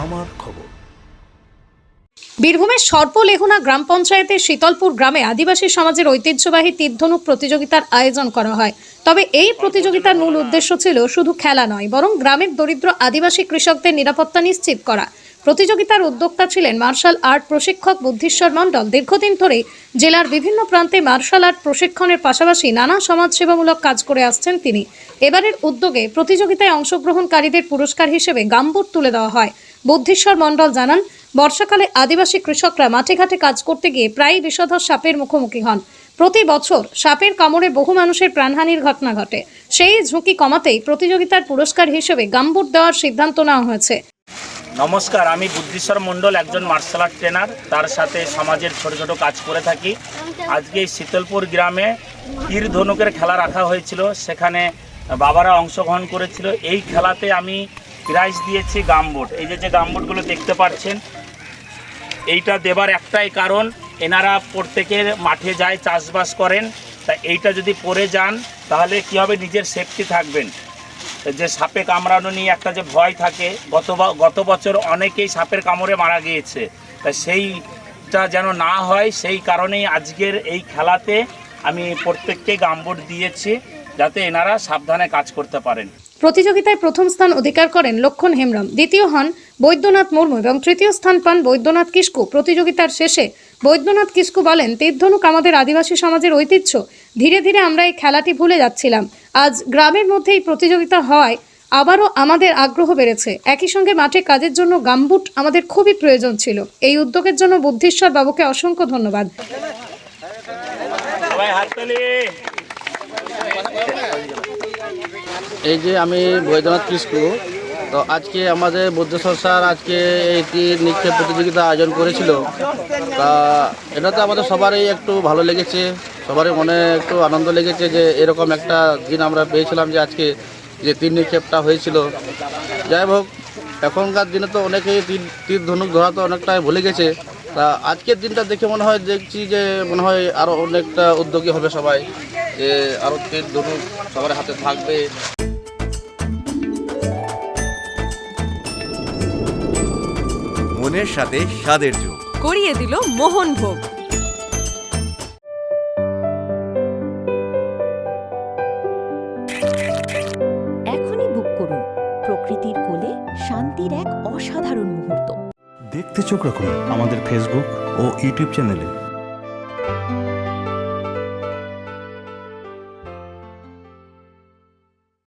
আমার খবর। বীরভূমের সর্পলেহুনা গ্রাম পঞ্চায়েতের শীতলপুর গ্রামে আদিবাসী সমাজের ঐতিহ্যবাহী তীর-ধনুক প্রতিযোগিতার আয়োজন করা হয়। তবে এই প্রতিযোগিতার মূল উদ্দেশ্য ছিল শুধু খেলা নয়, বরং গ্রামের দরিদ্র আদিবাসী কৃষকদের নিরাপত্তা নিশ্চিত করা। প্রতিযোগিতার উদ্যোক্তা ছিলেন মার্শাল আর্ট প্রশিক্ষক বুদ্ধিশ্বর মণ্ডল। দীর্ঘদিন ধরে জেলার বিভিন্ন প্রান্তে মার্শাল আর্ট প্রশিক্ষণের পাশাপাশি নানা সমাজসেবামূলক কাজ করে আসছেন তিনি। এবারের উদ্যোগে প্রতিযোগিতায় অংশগ্রহণকারীদের পুরস্কার হিসেবে গামবুট তুলে দেওয়া হয়। বুদ্ধিশ্বর মণ্ডল জানান, বর্ষাকালে আদিবাসী কৃষকরা মাঠে ঘাটে কাজ করতে গিয়ে প্রায়ই বিষধর সাপের মুখোমুখি হন। প্রতি বছর সাপের কামড়ে বহু মানুষের প্রাণহানির ঘটনা ঘটে। সেই ঝুঁকি কমাতেই প্রতিযোগিতার পুরস্কার হিসেবে গামবুট দেওয়ার সিদ্ধান্ত নেওয়া হয়েছে। নমস্কার, আমি বুদ্ধিশ্বর মণ্ডল, একজন মার্শাল আর্ট ট্রেনার। তার সাথে সমাজের ছোট ছোট কাজ করে থাকি। আজকে শীতলপুর গ্রামে তীর ধনুকের খেলা রাখা হয়েছিল, সেখানে বাবারা অংশগ্রহণ করেছিল। এই খেলাতে আমি প্রাইজ দিয়েছি গামবুট। এই যে গামবুটগুলো দেখতে পাচ্ছেন, এইটা দেবার একটাই কারণ, এনারা প্রত্যেকের মাঠে যায়, চাষবাস করেন। তা এইটা যদি পরে যান তাহলে কী হবে, নিজের সেফটি থাকবেন। যে সাপে কামড়ানো নিয়ে একটা যে ভয় থাকে, গত বছর অনেকেই সাপের কামড়ে মারা গিয়েছে। তা সেইটা যেন না হয়, সেই কারণেই আজকের এই খেলাতে আমি প্রত্যেককে গামবুট দিয়েছি, যাতে এনারা সাবধানে কাজ করতে পারেন। প্রতিযোগিতায় প্রথম স্থান অধিকার করেন লক্ষণ হেমব্রম, দ্বিতীয় হন বৈদ্যনাথ মুর্মু এবং তৃতীয় স্থান পান বৈদ্যনাথ কিস্কু। প্রতিযোগিতার শেষে বৈদ্যনাথ কিস্কু বলেন, তীর-ধনুক আমাদের আদিবাসী সমাজের ঐতিহ্য। ধীরে ধীরে আমরা এই খেলাটি ভুলে যাচ্ছিলাম। আজ গ্রামের মধ্যে এই প্রতিযোগিতা হওয়ায় আবারও আমাদের আগ্রহ বেড়েছে। একই সঙ্গে মাঠে কাজের জন্য গামবুট আমাদের খুবই প্রয়োজন ছিল। এই উদ্যোগের জন্য বুদ্ধিশ্বর বাবুকে অসংখ্য ধন্যবাদ। এই যে আমি বৈদ্যনাথ কিস্কু, তো আজকে আমাদের বুদ্ধেশ্বর স্যার আজকে এই তীর নিক্ষেপ প্রতিযোগিতা আয়োজন করেছিল। তা এটাতে আমাদের সবারই একটু ভালো লেগেছে, সবারই মনে একটু আনন্দ লেগেছে যে এরকম একটা দিন আমরা পেয়েছিলাম, যে আজকে যে তীর নিক্ষেপটা হয়েছিল। যাই হোক, এখনকার দিনে তো অনেকেই তীর ধনুক ধরা তো অনেকটাই ভুলে গেছে। তা আজকের দিনটা দেখে দেখছি যে মনে হয় আরও অনেকটা উদ্যোগী হবে সবাই, যে আরও তীর ধনুক সবার হাতে থাকবে। মনের সাথে স্বাদের যোগ করিয়ে দিল মোহন ভোগ। এখনই বুক করুন। প্রকৃতির কোলে শান্তির এক অসাধারণ মুহূর্ত দেখতে চোখ রাখুন আমাদের ফেসবুক ও ইউটিউব চ্যানেলে।